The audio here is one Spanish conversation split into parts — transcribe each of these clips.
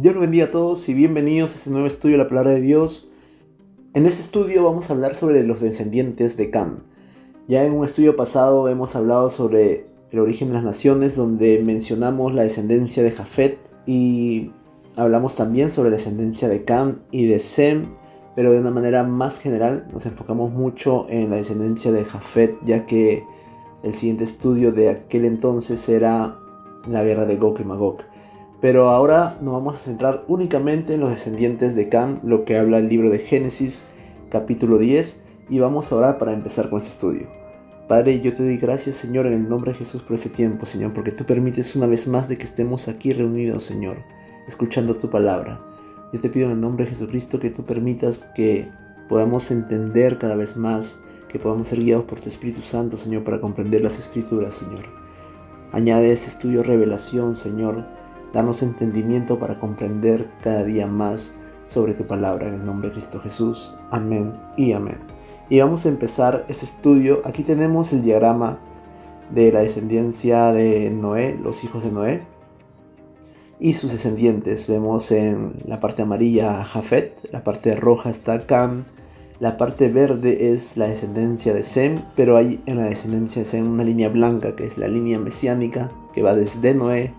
Dios los bendiga a todos y bienvenidos a este nuevo estudio de la Palabra de Dios. En este estudio vamos a hablar sobre los descendientes de Cam. Ya en un estudio pasado hemos hablado sobre el origen de las naciones, donde mencionamos la descendencia de Jafet y hablamos también sobre la descendencia de Cam y de Sem, pero de una manera más general nos enfocamos mucho en la descendencia de Jafet, ya que el siguiente estudio de aquel entonces era la guerra de Gog y Magog. Pero ahora nos vamos a centrar únicamente en los descendientes de Cam, lo que habla el libro de Génesis, capítulo 10, y vamos a orar para empezar con este estudio. Padre, yo te doy gracias, Señor, en el nombre de Jesús por este tiempo, Señor, porque tú permites una vez más de que estemos aquí reunidos, Señor, escuchando tu palabra. Yo te pido en el nombre de Jesucristo que tú permitas que podamos entender cada vez más, que podamos ser guiados por tu Espíritu Santo, Señor, para comprender las Escrituras, Señor. Añade a este estudio revelación, Señor. Danos entendimiento para comprender cada día más sobre tu palabra en el nombre de Cristo Jesús. Amén y amén. Y vamos a empezar este estudio. Aquí tenemos el diagrama de la descendencia de Noé, los hijos de Noé y sus descendientes. Vemos en la parte amarilla a Jafet, la parte roja está Cam, la parte verde es la descendencia de Sem, pero hay en la descendencia de Sem una línea blanca que es la línea mesiánica que va desde Noé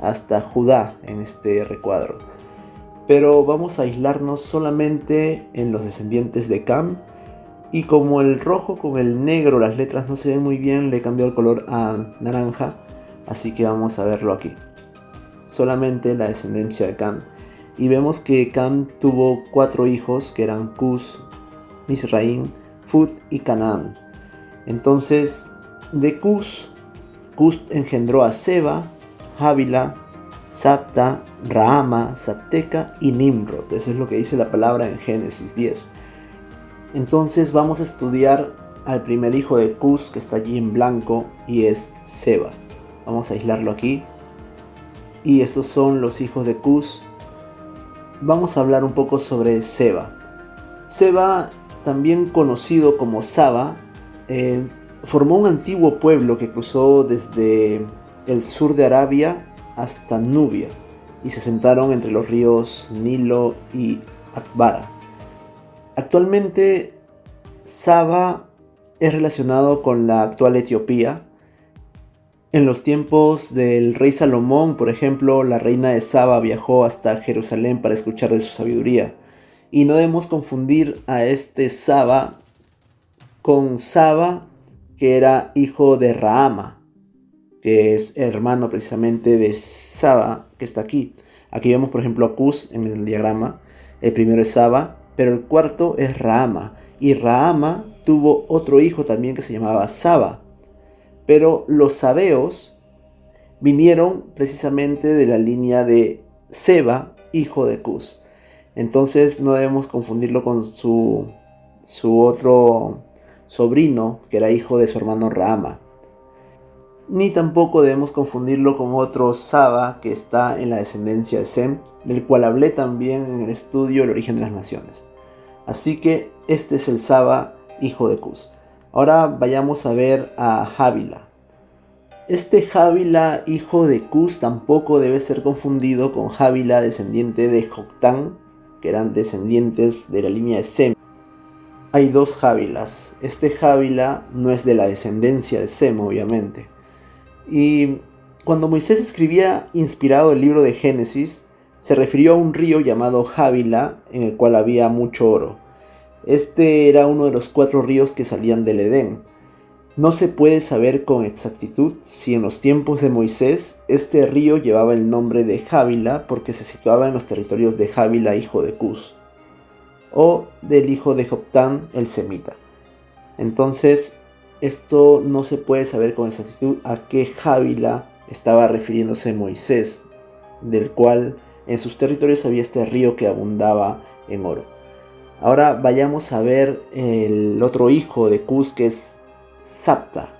hasta Judá en este recuadro. Pero vamos a aislarnos solamente en los descendientes de Cam, y como el rojo con el negro, las letras no se ven muy bien, le he cambiado el color a naranja, así que vamos a verlo aquí. Solamente la descendencia de Cam. Y vemos que Cam tuvo 4 hijos que eran Cus, Misraim, Fud y Canaán. Entonces, de Cus engendró a Seba, Jávila, Sabta, Raama, Sabteca y Nimrod. Eso es lo que dice la palabra en Génesis 10. Entonces vamos a estudiar al primer hijo de Cus, que está allí en blanco, y es Seba. Vamos a aislarlo aquí. Y estos son los hijos de Cus. Vamos a hablar un poco sobre Seba. Seba, también conocido como Saba, formó un antiguo pueblo que cruzó desde el sur de Arabia hasta Nubia y se asentaron entre los ríos Nilo y Atbara. Actualmente Saba es relacionado con la actual Etiopía. En los tiempos del rey Salomón, por ejemplo, la reina de Saba viajó hasta Jerusalén para escuchar de su sabiduría. Y no debemos confundir a este Saba con Saba, que era hijo de Raama, que es hermano precisamente de Saba, que está aquí. Aquí vemos, por ejemplo, a Cus en el diagrama. El primero es Saba, pero el cuarto es Raama. Y Raama tuvo otro hijo también que se llamaba Saba. Pero los sabeos vinieron precisamente de la línea de Seba, hijo de Cus. Entonces no debemos confundirlo con su otro sobrino, que era hijo de su hermano Raama. Ni tampoco debemos confundirlo con otro Saba que está en la descendencia de Sem, del cual hablé también en el estudio El origen de las naciones. Así que este es el Saba, hijo de Cus. Ahora vayamos a ver a Jávila. Este Jávila, hijo de Cus, tampoco debe ser confundido con Jávila, descendiente de Joctán, que eran descendientes de la línea de Sem. Hay 2 Jávilas. Este Jávila no es de la descendencia de Sem, obviamente. Y cuando Moisés escribía inspirado el libro de Génesis, se refirió a un río llamado Jávila, en el cual había mucho oro. Este era uno de los 4 ríos que salían del Edén. No se puede saber con exactitud si en los tiempos de Moisés este río llevaba el nombre de Jávila porque se situaba en los territorios de Jávila, hijo de Cus, o del hijo de Joctán, el semita. Entonces, esto no se puede saber con exactitud a qué Jávila estaba refiriéndose Moisés, del cual en sus territorios había este río que abundaba en oro. Ahora vayamos a ver el otro hijo de Cus, que es Sabta.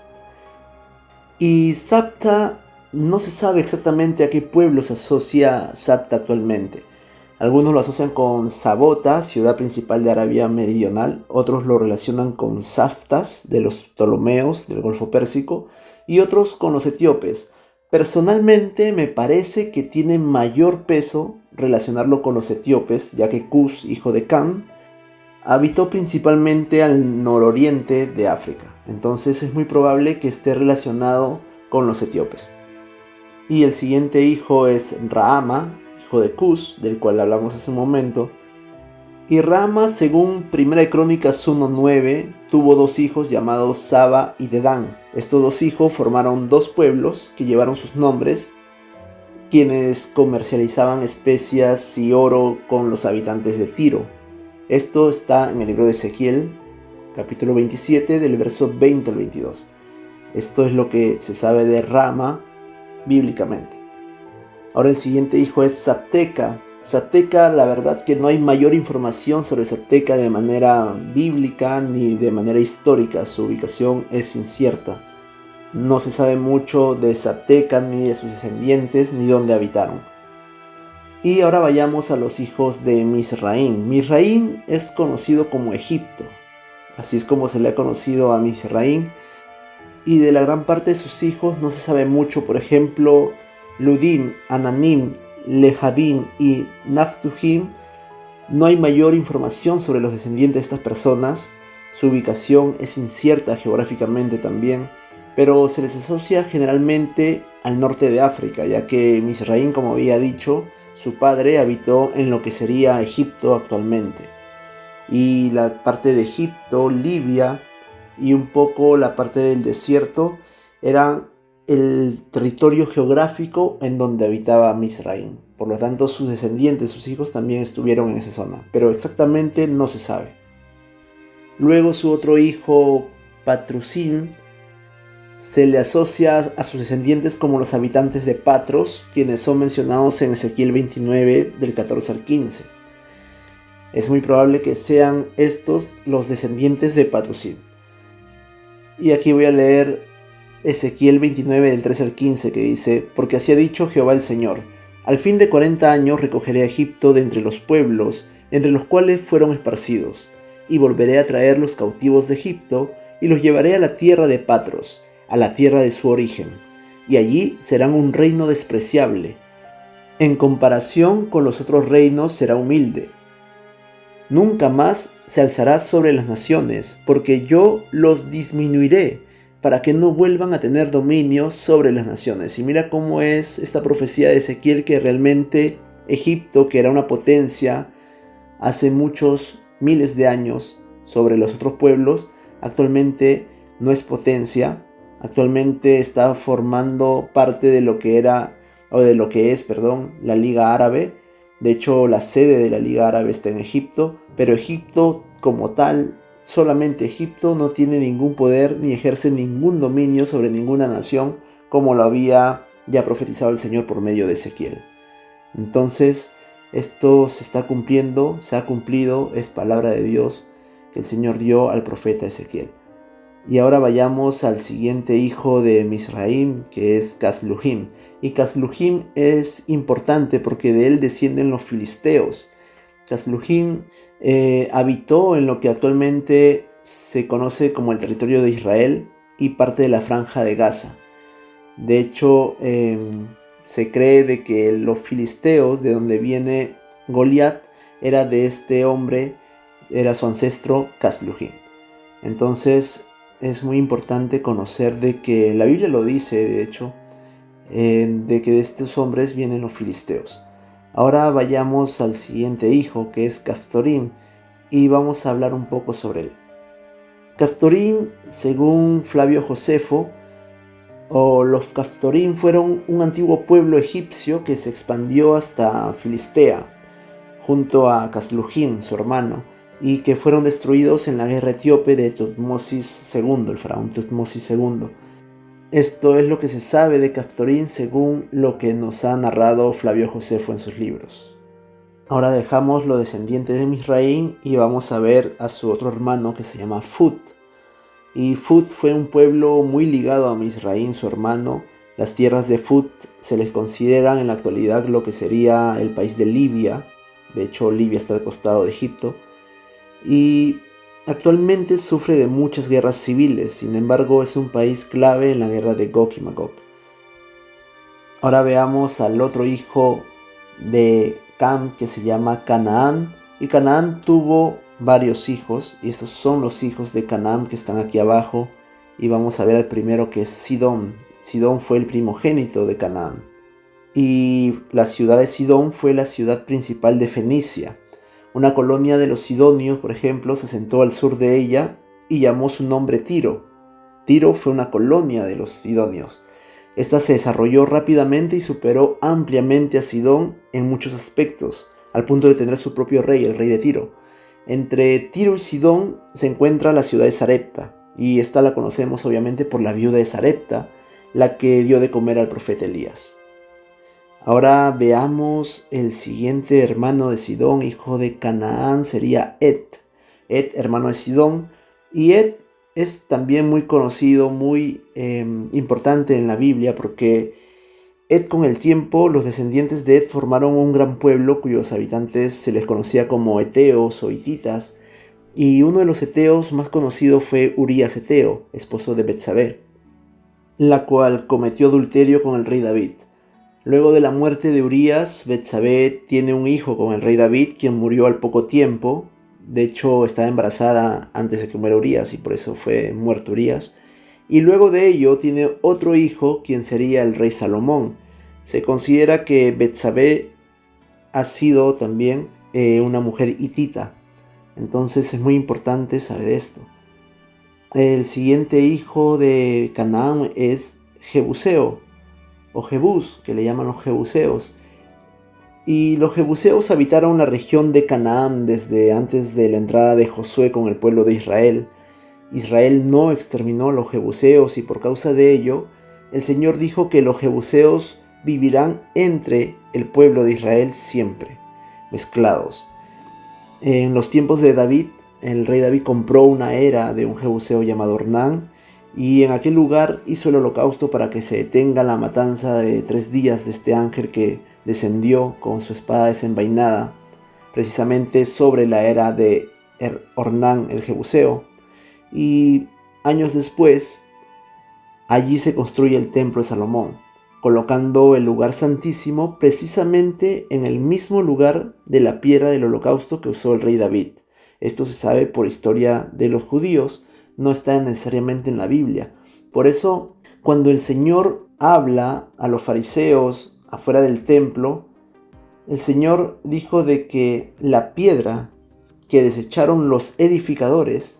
Y Sabta no se sabe exactamente a qué pueblo se asocia Sabta actualmente. Algunos lo asocian con Sabota, ciudad principal de Arabia Meridional. Otros lo relacionan con Saftas, de los Ptolomeos, del Golfo Pérsico. Y otros con los etíopes. Personalmente me parece que tiene mayor peso relacionarlo con los etíopes, ya que Cus, hijo de Cam, habitó principalmente al nororiente de África. Entonces es muy probable que esté relacionado con los etíopes. Y el siguiente hijo es Raama, hijo de Cus, del cual hablamos hace un momento. Y Raama, según 1 Crónicas 1:9, tuvo 2 hijos llamados Saba y Dedán. Estos 2 hijos formaron 2 pueblos que llevaron sus nombres, quienes comercializaban especias y oro con los habitantes de Tiro. Esto está en el libro de Ezequiel, capítulo 27, del verso 20 al 22. Esto es lo que se sabe de Raama bíblicamente. Ahora el siguiente hijo es Sabteca. Sabteca, la verdad que no hay mayor información sobre Sabteca de manera bíblica ni de manera histórica. Su ubicación es incierta. No se sabe mucho de Sabteca, ni de sus descendientes, ni dónde habitaron. Y ahora vayamos a los hijos de Mizraim. Mizraim es conocido como Egipto. Así es como se le ha conocido a Mizraim. Y de la gran parte de sus hijos no se sabe mucho. Por ejemplo, Ludim, Ananim, Lehabim y Naftujim. No hay mayor información sobre los descendientes de estas personas. Su ubicación es incierta geográficamente también, pero se les asocia generalmente al norte de África, ya que Mizraim, como había dicho, su padre habitó en lo que sería Egipto actualmente. Y la parte de Egipto, Libia y un poco la parte del desierto eran el territorio geográfico en donde habitaba Mizraim. Por lo tanto, sus descendientes, sus hijos, también estuvieron en esa zona, pero exactamente no se sabe. Luego su otro hijo, Patrusim, se le asocia a sus descendientes como los habitantes de Patros, quienes son mencionados en Ezequiel 29, del 14 al 15. Es muy probable que sean estos los descendientes de Patrusim. Y aquí voy a leer Ezequiel 29, del 13 al 15, que dice: porque así ha dicho Jehová el Señor: al fin de 40 años recogeré a Egipto de entre los pueblos, entre los cuales fueron esparcidos, y volveré a traer los cautivos de Egipto, y los llevaré a la tierra de Patros, a la tierra de su origen, y allí serán un reino despreciable. En comparación con los otros reinos será humilde. Nunca más se alzará sobre las naciones, porque yo los disminuiré, para que no vuelvan a tener dominio sobre las naciones. Y mira cómo es esta profecía de Ezequiel, que realmente Egipto, que era una potencia hace muchos miles de años sobre los otros pueblos, actualmente no es potencia. Actualmente está formando parte de lo que era, o de lo que es, la Liga Árabe. De hecho, la sede de la Liga Árabe está en Egipto, pero Egipto como tal, solamente Egipto, no tiene ningún poder ni ejerce ningún dominio sobre ninguna nación, como lo había ya profetizado el Señor por medio de Ezequiel. Entonces, esto se está cumpliendo, se ha cumplido, es palabra de Dios que el Señor dio al profeta Ezequiel. Y ahora vayamos al siguiente hijo de Mizraim, que es Casluhim. Y Casluhim es importante porque de él descienden los filisteos. Casluhim habitó en lo que actualmente se conoce como el territorio de Israel y parte de la franja de Gaza. De hecho, se cree de que los filisteos, de donde viene Goliat, era de este hombre, era su ancestro Casluhim. Entonces es muy importante conocer de que la Biblia lo dice, de hecho, de que de estos hombres vienen los filisteos. Ahora vayamos al siguiente hijo, que es Caftorim, y vamos a hablar un poco sobre él. Caftorim, según Flavio Josefo, los Caftorim fueron un antiguo pueblo egipcio que se expandió hasta Filistea, junto a Casluhim, su hermano, y que fueron destruidos en la guerra etíope de Tutmosis II, el faraón Tutmosis II. Esto es lo que se sabe de Caftorim según lo que nos ha narrado Flavio Josefo en sus libros. Ahora dejamos los descendientes de Mizraim y vamos a ver a su otro hermano que se llama Fut. Y Fut fue un pueblo muy ligado a Mizraim, su hermano. Las tierras de Fut se les consideran en la actualidad lo que sería el país de Libia. De hecho, Libia está al costado de Egipto. Y actualmente sufre de muchas guerras civiles, sin embargo es un país clave en la guerra de Gog y Magog. Ahora veamos al otro hijo de Cam, que se llama Canaán, y Canaán tuvo varios hijos, y estos son los hijos de Canaán que están aquí abajo, y vamos a ver al primero, que es Sidón. Sidón fue el primogénito de Canaán, y la ciudad de Sidón fue la ciudad principal de Fenicia. Una colonia de los sidonios, por ejemplo, se asentó al sur de ella y llamó su nombre Tiro. Tiro fue una colonia de los sidonios. Esta se desarrolló rápidamente y superó ampliamente a Sidón en muchos aspectos, al punto de tener su propio rey, el rey de Tiro. Entre Tiro y Sidón se encuentra la ciudad de Sarepta, y esta la conocemos obviamente por la viuda de Sarepta, la que dio de comer al profeta Elías. Ahora veamos el siguiente hermano de Sidón, hijo de Canaán, sería Ed. Ed, hermano de Sidón, y Ed es también muy conocido, muy importante en la Biblia, porque Ed, con el tiempo, los descendientes de Ed formaron un gran pueblo cuyos habitantes se les conocía como eteos o hititas, y uno de los eteos más conocidos fue Urías eteo, esposo de Betsabé, la cual cometió adulterio con el rey David. Luego de la muerte de Urías, Betsabé tiene un hijo con el rey David, quien murió al poco tiempo. De hecho, estaba embarazada antes de que muera Urías, y por eso fue muerto Urías. Y luego de ello tiene otro hijo, quien sería el rey Salomón. Se considera que Betsabé ha sido también una mujer hitita. Entonces es muy importante saber esto. El siguiente hijo de Canaán es Jebuseo, o Jebús, que le llaman los jebuseos. Y los jebuseos habitaron la región de Canaán desde antes de la entrada de Josué con el pueblo de Israel. Israel no exterminó a los jebuseos, y por causa de ello, el Señor dijo que los jebuseos vivirán entre el pueblo de Israel siempre, mezclados. En los tiempos de David, el rey David compró una era de un jebuseo llamado Ornán, y en aquel lugar hizo el holocausto para que se detenga la matanza de 3 días de este ángel que descendió con su espada desenvainada precisamente sobre la era de Ornán el jebuseo. Y años después, allí se construye el templo de Salomón, colocando el lugar santísimo precisamente en el mismo lugar de la piedra del holocausto que usó el rey David. Esto se sabe por historia de los judíos, no está necesariamente en la Biblia. Por eso, cuando el Señor habla a los fariseos afuera del templo, el Señor dijo de que la piedra que desecharon los edificadores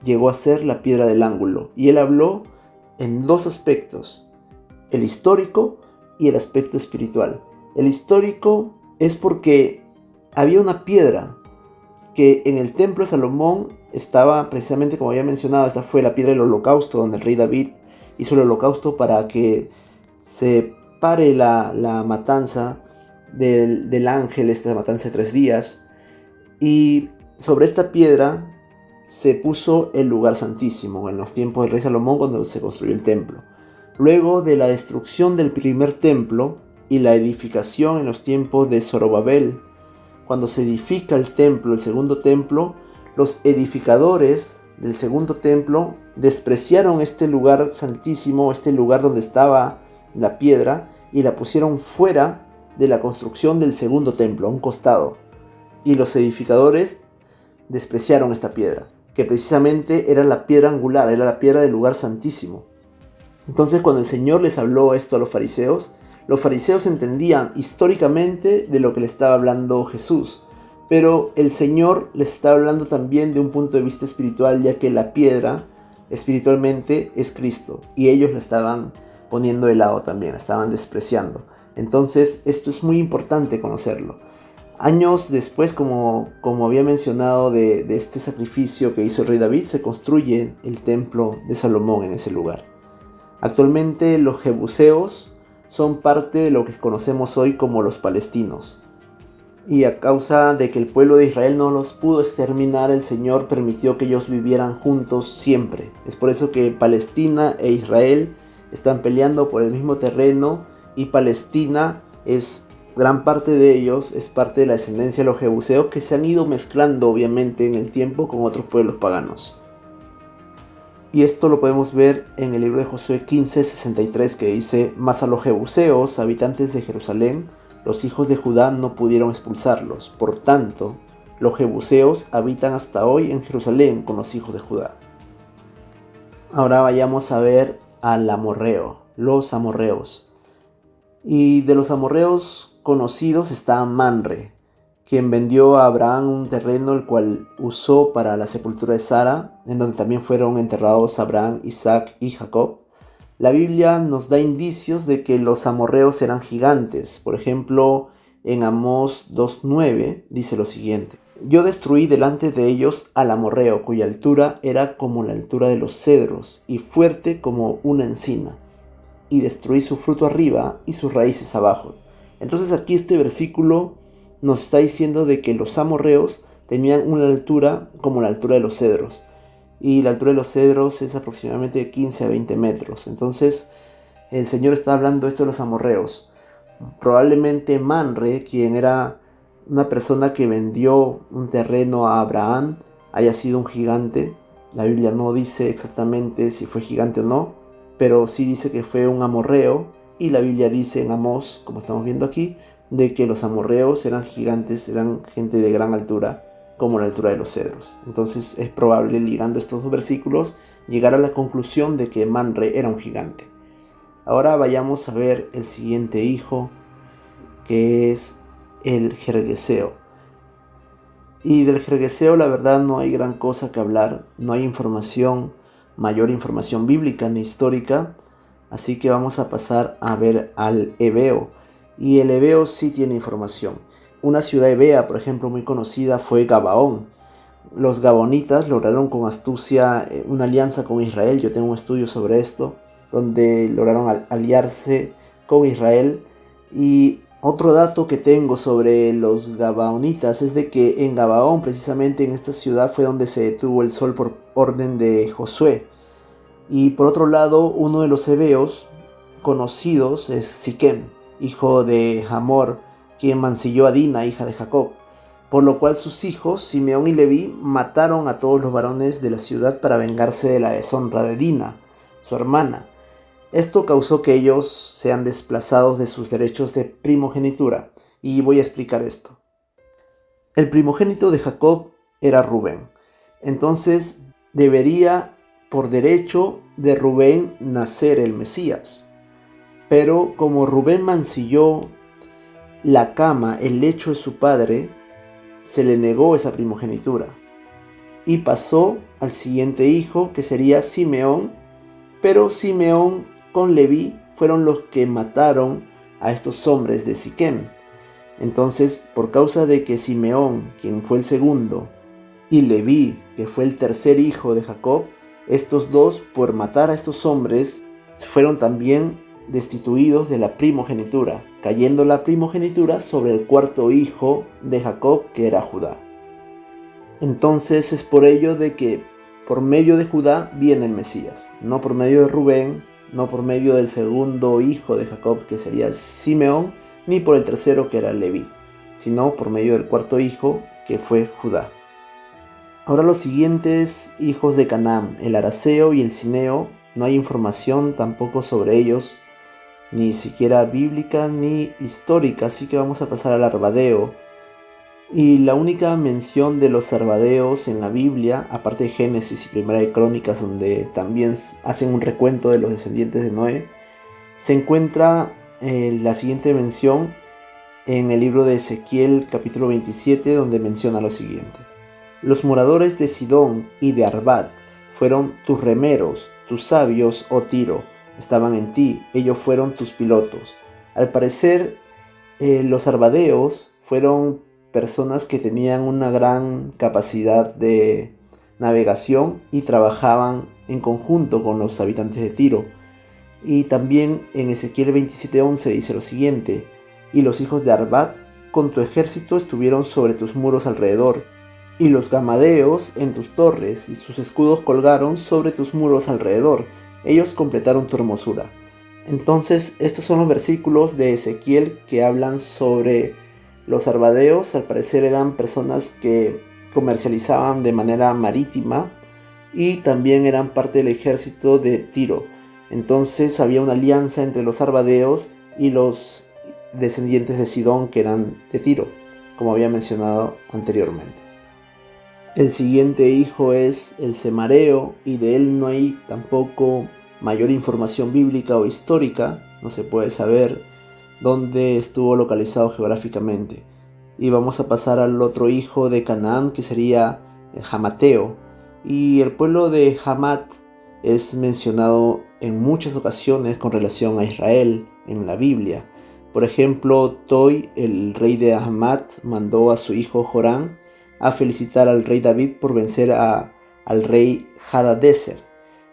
llegó a ser la piedra del ángulo. Y Él habló en 2 aspectos, el histórico y el aspecto espiritual. El histórico es porque había una piedra que en el templo de Salomón estaba precisamente, como había mencionado, esta fue la piedra del holocausto, donde el rey David hizo el holocausto para que se pare la matanza del ángel, esta matanza de 3 días. Y sobre esta piedra se puso el lugar santísimo en los tiempos del rey Salomón, cuando se construyó el templo. Luego de la destrucción del primer templo y la edificación en los tiempos de Zorobabel, cuando se edifica el templo, el segundo templo, los edificadores del segundo templo despreciaron este lugar santísimo, este lugar donde estaba la piedra, y la pusieron fuera de la construcción del segundo templo, a un costado. Y los edificadores despreciaron esta piedra, que precisamente era la piedra angular, era la piedra del lugar santísimo. Entonces, cuando el Señor les habló esto a los fariseos entendían históricamente de lo que le estaba hablando Jesús, pero el Señor les estaba hablando también de un punto de vista espiritual, ya que la piedra espiritualmente es Cristo, y ellos la estaban poniendo de lado también, la estaban despreciando. Entonces, esto es muy importante conocerlo. Años después, como había mencionado, de este sacrificio que hizo el rey David, se construye el templo de Salomón en ese lugar. Actualmente los jebuseos son parte de lo que conocemos hoy como los palestinos. Y a causa de que el pueblo de Israel no los pudo exterminar, el Señor permitió que ellos vivieran juntos siempre. Es por eso que Palestina e Israel están peleando por el mismo terreno, y Palestina gran parte de ellos es parte de la descendencia de los jebuseos, que se han ido mezclando obviamente en el tiempo con otros pueblos paganos. Y esto lo podemos ver en el libro de Josué 15:63, que dice: «Mas a los jebuseos, habitantes de Jerusalén, Los hijos de Judá no pudieron expulsarlos. Por tanto, los jebuseos habitan hasta hoy en Jerusalén con los hijos de Judá. Ahora vayamos a ver al amorreo, los amorreos. Y de los amorreos conocidos está Manre, quien vendió a Abraham un terreno el cual usó para la sepultura de Sara, en donde también fueron enterrados Abraham, Isaac y Jacob. La Biblia nos da indicios de que los amorreos eran gigantes. Por ejemplo, en Amós 2:9 dice lo siguiente: Yo destruí delante de ellos al amorreo, cuya altura era como la altura de los cedros, y fuerte como una encina, y destruí su fruto arriba y sus raíces abajo. Entonces aquí este versículo nos está diciendo de que los amorreos tenían una altura como la altura de los cedros. Y la altura de los cedros es aproximadamente de 15 a 20 metros. Entonces el Señor está hablando esto de los amorreos. Probablemente Manre, quien era una persona que vendió un terreno a Abraham, haya sido un gigante. La Biblia no dice exactamente si fue gigante o no, pero sí dice que fue un amorreo. Y la Biblia dice en Amós, como estamos viendo aquí, de que los amorreos eran gigantes, eran gente de gran altura, como la altura de los cedros. Entonces es probable, ligando estos dos versículos, llegar a la conclusión de que Manre era un gigante. Ahora vayamos a ver el siguiente hijo, que es el Gergeseo. Y del Gergeseo la verdad no hay gran cosa que hablar, no hay mayor información bíblica ni histórica, así que vamos a pasar a ver al Ebeo. Y el Ebeo sí tiene información. Una ciudad hebea, por ejemplo, muy conocida fue Gabaón. Los gabonitas lograron con astucia una alianza con Israel. Yo tengo un estudio sobre esto, donde lograron aliarse con Israel. Y otro dato que tengo sobre los gabaonitas es de que en Gabaón, precisamente en esta ciudad, fue donde se detuvo el sol por orden de Josué. Y por otro lado, uno de los hebeos conocidos es Siquem, hijo de Hamor, quien mancilló a Dina, hija de Jacob, por lo cual sus hijos, Simeón y Leví, mataron a todos los varones de la ciudad para vengarse de la deshonra de Dina, su hermana. Esto causó que ellos sean desplazados de sus derechos de primogenitura, y voy a explicar esto. El primogénito de Jacob era Rubén, entonces debería por derecho de Rubén nacer el Mesías. Pero como Rubén mancilló la cama, el lecho de su padre, se le negó esa primogenitura y pasó al siguiente hijo, que sería Simeón. Pero Simeón con Leví fueron los que mataron a estos hombres de Siquem. Entonces, por causa de que Simeón, quien fue el segundo, y Leví, que fue el tercer hijo de Jacob, estos dos, por matar a estos hombres, fueron también destituidos de la primogenitura, cayendo la primogenitura sobre el cuarto hijo de Jacob, que era Judá. Entonces es por ello de que por medio de Judá viene el Mesías, no por medio de Rubén, no por medio del segundo hijo de Jacob, que sería Simeón, ni por el tercero, que era Leví, sino por medio del cuarto hijo, que fue Judá. Ahora los siguientes hijos de Canaán, el araceo y el cineo, no hay información tampoco sobre ellos, ni siquiera bíblica ni histórica, así que vamos a pasar al arbadeo. Y la única mención de los arbadeos en la Biblia, aparte de Génesis y Primera de Crónicas, donde también hacen un recuento de los descendientes de Noé, se encuentra la siguiente mención en el libro de Ezequiel capítulo 27, donde menciona lo siguiente: Los moradores de Sidón y de Arbat fueron tus remeros, tus sabios, oh Tiro, estaban en ti, ellos fueron tus pilotos. Al parecer, los arbadeos fueron personas que tenían una gran capacidad de navegación y trabajaban en conjunto con los habitantes de Tiro. Y también en Ezequiel 27:11 dice lo siguiente: Y los hijos de Arbat con tu ejército estuvieron sobre tus muros alrededor, y los gamadeos en tus torres, y sus escudos colgaron sobre tus muros alrededor. Ellos completaron tu hermosura. Entonces, estos son los versículos de Ezequiel que hablan sobre los arbadeos. Al parecer eran personas que comercializaban de manera marítima y también eran parte del ejército de Tiro. Entonces había una alianza entre los arbadeos y los descendientes de Sidón que eran de Tiro, como había mencionado anteriormente. El siguiente hijo es el Semareo, y de él no hay tampoco mayor información bíblica o histórica, no se puede saber dónde estuvo localizado geográficamente. Y vamos a pasar al otro hijo de Canaán, que sería Jamateo, y el pueblo de Hamat es mencionado en muchas ocasiones con relación a Israel en la Biblia. Por ejemplo, Toi, el rey de Hamat, mandó a su hijo Joram a felicitar al rey David por vencer al rey Hadadezer,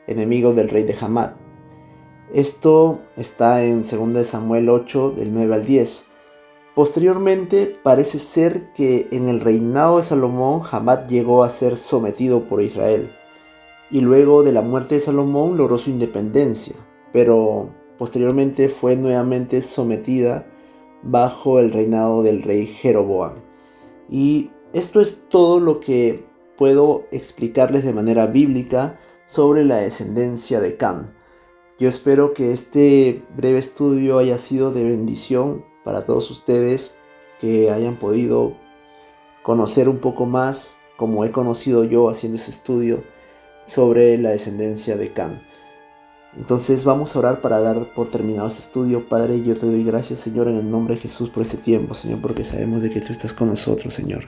enemigo del rey de Hamat. Esto está en 2 Samuel 8, del 9 al 10. Posteriormente, parece ser que en el reinado de Salomón, Hamat llegó a ser sometido por Israel, y luego de la muerte de Salomón logró su independencia, pero posteriormente fue nuevamente sometida bajo el reinado del rey Jeroboam. Y esto es todo lo que puedo explicarles de manera bíblica sobre la descendencia de Cam. Yo espero que este breve estudio haya sido de bendición para todos ustedes, que hayan podido conocer un poco más, como he conocido yo haciendo ese estudio, sobre la descendencia de Cam. Entonces vamos a orar para dar por terminado este estudio. Padre, yo te doy gracias, Señor, en el nombre de Jesús por este tiempo, Señor, porque sabemos de que tú estás con nosotros, Señor.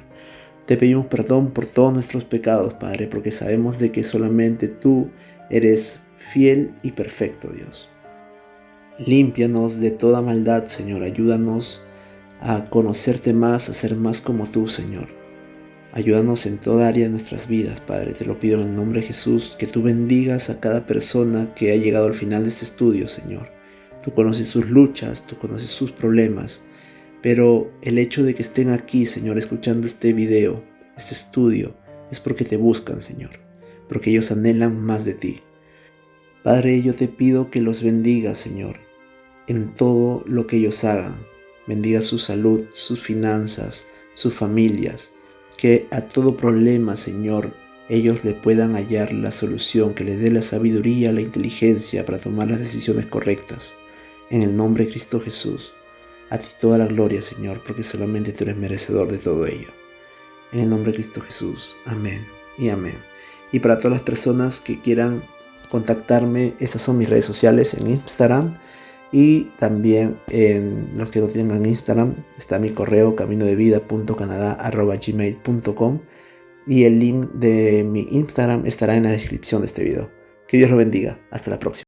Te pedimos perdón por todos nuestros pecados, Padre, porque sabemos de que solamente tú eres fiel y perfecto, Dios. Límpianos de toda maldad, Señor. Ayúdanos a conocerte más, a ser más como tú, Señor. Ayúdanos en toda área de nuestras vidas, Padre. Te lo pido en el nombre de Jesús, que tú bendigas a cada persona que ha llegado al final de este estudio, Señor. Tú conoces sus luchas, tú conoces sus problemas, pero el hecho de que estén aquí, Señor, escuchando este video, este estudio, es porque te buscan, Señor, porque ellos anhelan más de ti. Padre, yo te pido que los bendigas, Señor, en todo lo que ellos hagan. Bendiga su salud, sus finanzas, sus familias, que a todo problema, Señor, ellos le puedan hallar la solución, que les dé la sabiduría, la inteligencia para tomar las decisiones correctas. En el nombre de Cristo Jesús, a ti toda la gloria, Señor, porque solamente tú eres merecedor de todo ello. En el nombre de Cristo Jesús, amén y amén. Y para todas las personas que quieran contactarme, estas son mis redes sociales en Instagram, y también en los que no tengan Instagram está mi correo caminodevida.canada@gmail.com, y el link de mi Instagram estará en la descripción de este video. Que Dios lo bendiga. Hasta la próxima.